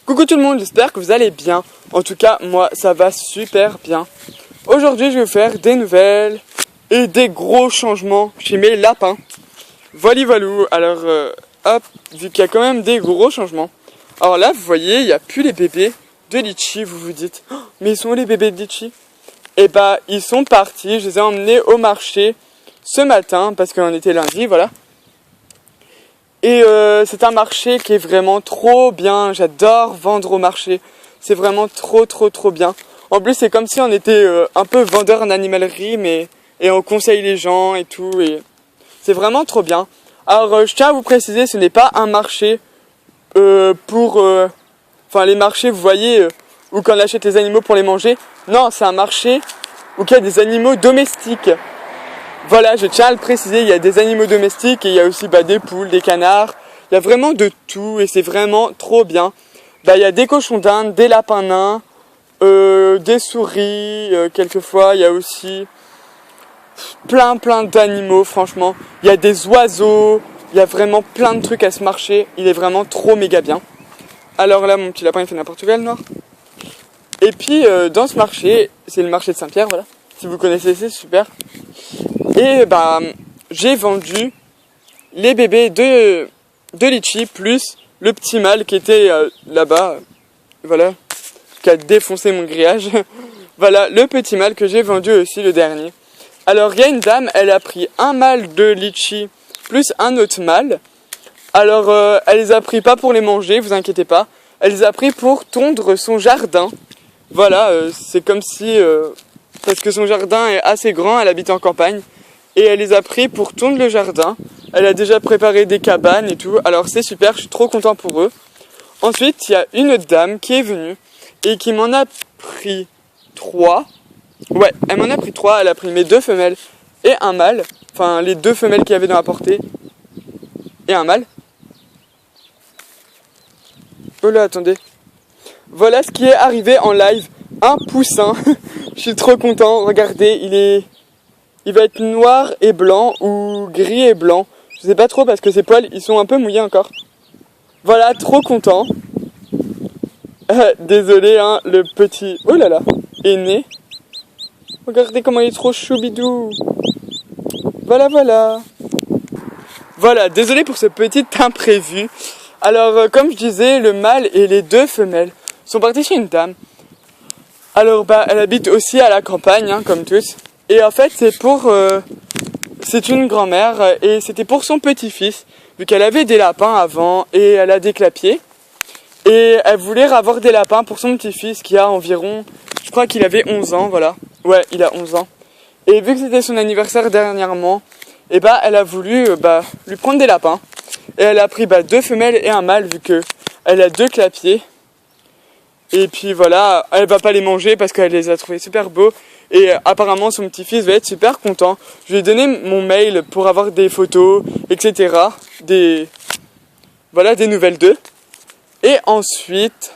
Coucou tout le monde, j'espère que vous allez bien. En tout cas, moi, ça va super bien. Aujourd'hui, je vais vous faire des nouvelles et des gros changements chez mes lapins. Voilà, voilou. Alors, hop, vu qu'il y a quand même des gros changements. Alors là, vous voyez, il n'y a plus les bébés de Litchi, vous vous dites. Oh, mais ils sont où les bébés de Litchi? Eh bah, ils sont partis. Je les ai emmenés au marché ce matin, parce qu'on était lundi, voilà. Et c'est un marché qui est vraiment trop bien. J'adore vendre au marché. C'est vraiment trop bien. En plus, c'est comme si on était un peu vendeur en animalerie, et on conseille les gens et tout. Et c'est vraiment trop bien. Alors, je tiens à vous préciser, ce n'est pas un marché pour... Enfin, les marchés, vous voyez, où quand on achète les animaux pour les manger. Non, c'est un marché où il y a des animaux domestiques. Voilà, je tiens à le préciser, il y a des animaux domestiques et il y a aussi des poules, des canards. Il y a vraiment de tout et c'est vraiment trop bien. Il y a des cochons d'Inde, des lapins nains, des souris, quelquefois. Il y a aussi plein d'animaux, franchement. Il y a des oiseaux, il y a vraiment plein de trucs à ce marché. Il est vraiment trop méga bien. Alors là, mon petit lapin, il fait n'importe quoi, le noir. Et puis, dans ce marché, c'est le marché de Saint-Pierre, voilà. Si vous connaissez, c'est super. Et j'ai vendu les bébés de Litchi plus le petit mâle qui était là-bas, voilà, qui a défoncé mon grillage. Voilà, le petit mâle que j'ai vendu aussi, le dernier. Alors, il y a une dame, elle a pris un mâle de Litchi plus un autre mâle. Alors, elle les a pris pas pour les manger, vous inquiétez pas. Elle les a pris pour tondre son jardin. Voilà, c'est comme si... parce que son jardin est assez grand, elle habite en campagne. Et elle les a pris pour tondre le jardin. Elle a déjà préparé des cabanes et tout. Alors c'est super, je suis trop content pour eux. Ensuite, il y a une autre dame qui est venue et qui m'en a pris 3. Ouais, elle m'en a pris 3. Elle a pris mes 2 femelles et un mâle. Enfin, les 2 femelles qu'il y avait dans la portée. Et un mâle. Oh là, attendez. Voilà ce qui est arrivé en live. Un poussin. Je suis trop content. Regardez, il va être noir et blanc ou gris et blanc. Je sais pas trop parce que ses poils, ils sont un peu mouillés encore. Voilà, trop content. Désolé, hein, le petit... Oh là là, est né. Regardez comment il est trop choubidou. Voilà. Voilà, désolé pour ce petit imprévu. Alors, comme je disais, le mâle et les 2 femelles sont partis chez une dame. Alors, elle habite aussi à la campagne, hein, comme tous. Et en fait, c'est une grand-mère et c'était pour son petit-fils, vu qu'elle avait des lapins avant et elle a des clapiers. Et elle voulait avoir des lapins pour son petit-fils qui a environ, je crois qu'il avait 11 ans, voilà. Ouais, il a 11 ans. Et vu que c'était son anniversaire dernièrement, elle a voulu lui prendre des lapins. Et elle a pris 2 femelles et un mâle vu que elle a 2 clapiers. Et puis voilà, elle va pas les manger parce qu'elle les a trouvés super beaux. Et apparemment son petit-fils va être super content. Je lui ai donné mon mail pour avoir des photos, etc. Des nouvelles d'eux. Et ensuite,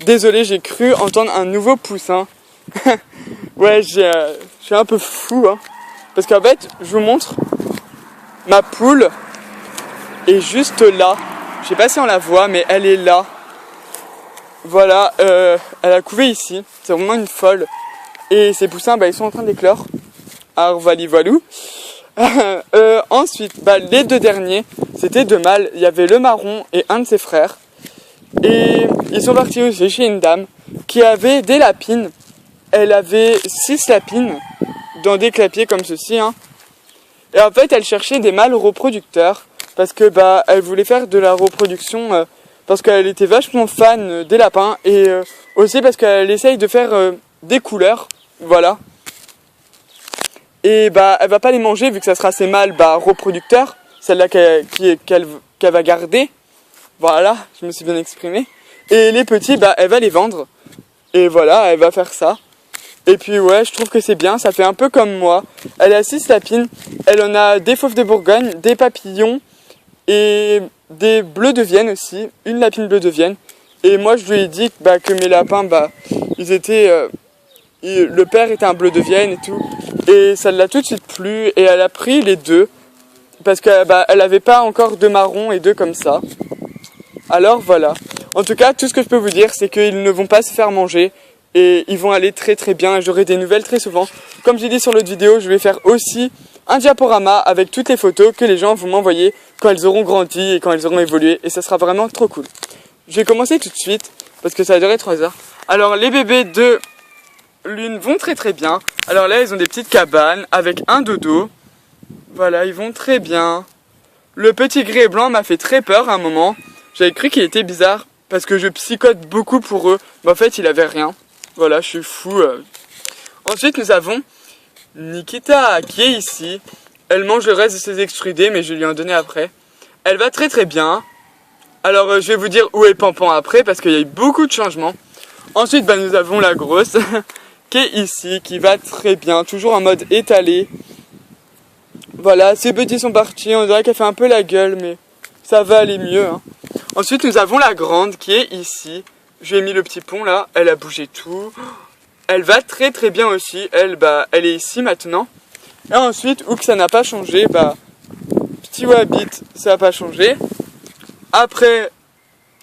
désolé, j'ai cru entendre un nouveau poussin. Ouais, je suis un peu fou, hein. Parce qu'en fait, je vous montre, ma poule est juste là. Je sais pas si on la voit, mais elle est là. Voilà, elle a couvé ici. C'est vraiment une folle. Et ces poussins, ils sont en train d'éclore. Alors, voilou. Ensuite, les 2 derniers, c'était 2 mâles. Il y avait le marron et un de ses frères. Et ils sont partis aussi chez une dame qui avait des lapines. Elle avait 6 lapines dans des clapiers comme ceci, hein. Et en fait, elle cherchait des mâles reproducteurs. Parce que, elle voulait faire de la reproduction... parce qu'elle était vachement fan des lapins. Et aussi parce qu'elle essaye de faire des couleurs. Voilà. Et elle va pas les manger vu que ça sera ses mâles reproducteurs, celle-là qu'elle va garder. Voilà, je me suis bien exprimé. Et les petits, elle va les vendre. Et voilà, elle va faire ça. Et puis ouais, je trouve que c'est bien, ça fait un peu comme moi. Elle a 6 lapines, elle en a des fauves de Bourgogne, des papillons et des bleus de Vienne aussi, une lapine bleu de Vienne. Et moi je lui ai dit que mes lapins, ils étaient... le père était un bleu de Vienne et tout. Et ça l'a tout de suite plu. Et elle a pris les 2. Parce qu'elle avait pas encore 2 marrons et 2 comme ça. Alors voilà. En tout cas, tout ce que je peux vous dire, c'est qu'ils ne vont pas se faire manger et ils vont aller très très bien. J'aurai des nouvelles très souvent. Comme j'ai dit sur l'autre vidéo, je vais faire aussi un diaporama avec toutes les photos que les gens vont m'envoyer quand elles auront grandi et quand elles auront évolué. Et ça sera vraiment trop cool. Je vais commencer tout de suite parce que ça va durer 3 heures. Alors, les bébés de l'une vont très très bien. Alors là, ils ont des petites cabanes avec un dodo. Voilà, ils vont très bien. Le petit gris et blanc m'a fait très peur à un moment. J'avais cru qu'il était bizarre parce que je psychote beaucoup pour eux. Mais en fait, il avait rien. Voilà, je suis fou. Ensuite, nous avons Nikita qui est ici. Elle mange le reste de ses extrudés, mais je lui en donner après. Elle va très très bien. Alors, je vais vous dire où est Pampan après parce qu'il y a eu beaucoup de changements. Ensuite, nous avons la grosse qui est ici, qui va très bien, toujours en mode étalé. Voilà, ses petits sont partis, on dirait qu'elle fait un peu la gueule, mais ça va aller mieux. Hein. Ensuite, nous avons la grande qui est ici. Je lui ai mis le petit pont là, elle a bougé tout. Elle va très très bien aussi, elle est ici maintenant. Et ensuite, où que ça n'a pas changé, petit Wabbit, ça n'a pas changé. Après,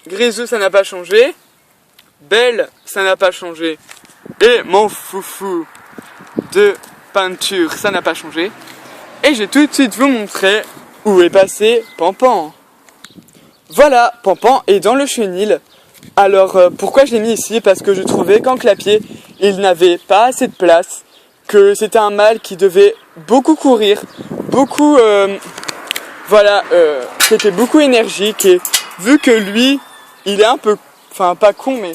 Grisou, ça n'a pas changé. Belle, ça n'a pas changé. Et mon foufou de peinture, ça n'a pas changé. Et je vais tout de suite vous montrer où est passé Pampan. Voilà, Pampan est dans le chenil. Alors, pourquoi je l'ai mis ici? Parce que je trouvais qu'en clapier, il n'avait pas assez de place. Que c'était un mâle qui devait beaucoup courir, beaucoup... c'était beaucoup énergique. Et vu que lui, il est un peu... Enfin, pas con, mais...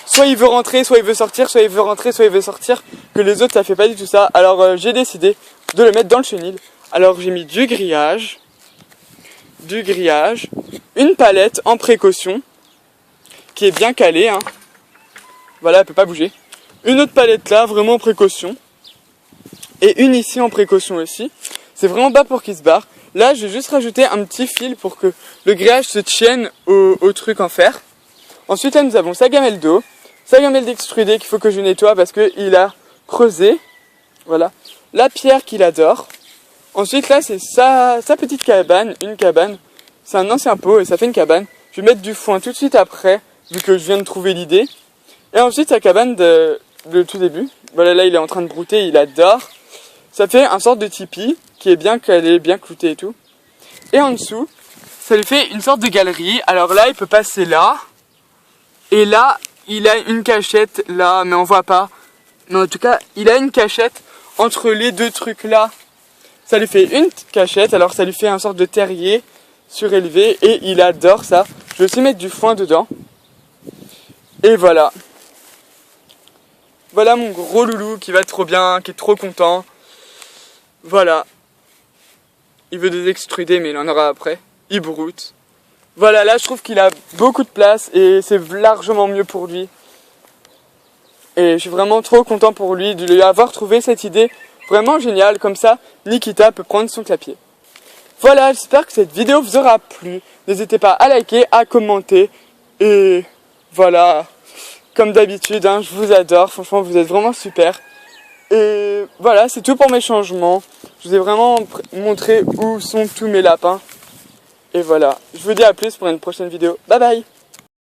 Soit il veut rentrer, soit il veut sortir, soit il veut rentrer, soit il veut sortir. Que les autres, ça fait pas du tout ça. Alors, j'ai décidé de le mettre dans le chenil. Alors, j'ai mis du grillage, une palette en précaution, qui est bien calée. Hein. Voilà, elle peut pas bouger. Une autre palette là, vraiment en précaution. Et une ici en précaution aussi. C'est vraiment bas pour qu'il se barre. Là, je vais juste rajouter un petit fil pour que le grillage se tienne au truc en fer. Ensuite, là, nous avons sa gamelle d'eau. Sa gamelle d'extrudé qu'il faut que je nettoie parce qu'il a creusé. Voilà. La pierre qu'il adore. Ensuite, là, c'est sa petite cabane. Une cabane. C'est un ancien pot et ça fait une cabane. Je vais mettre du foin tout de suite après, vu que je viens de trouver l'idée. Et ensuite, sa cabane de tout début. Voilà, là, il est en train de brouter. Il adore. Ça fait un sorte de tipi qui est bien calé, bien clouté et tout. Et en dessous, ça lui fait une sorte de galerie. Alors là, il peut passer là. Et là, il a une cachette là, mais on voit pas. Mais en tout cas, il a une cachette entre les deux trucs là. Ça lui fait une cachette, alors ça lui fait un sorte de terrier surélevé. Et il adore ça. Je vais aussi mettre du foin dedans. Et voilà. Voilà mon gros loulou qui va trop bien, qui est trop content. Voilà. Il veut des extrudés, mais il en aura après. Il broute. Voilà, là je trouve qu'il a beaucoup de place et c'est largement mieux pour lui. Et je suis vraiment trop content pour lui de lui avoir trouvé cette idée vraiment géniale. Comme ça, Nikita peut prendre son clapier. Voilà, j'espère que cette vidéo vous aura plu. N'hésitez pas à liker, à commenter. Et voilà, comme d'habitude, hein, je vous adore. Franchement, vous êtes vraiment super. Et voilà, c'est tout pour mes changements. Je vous ai vraiment montré où sont tous mes lapins. Et voilà, je vous dis à plus pour une prochaine vidéo. Bye bye!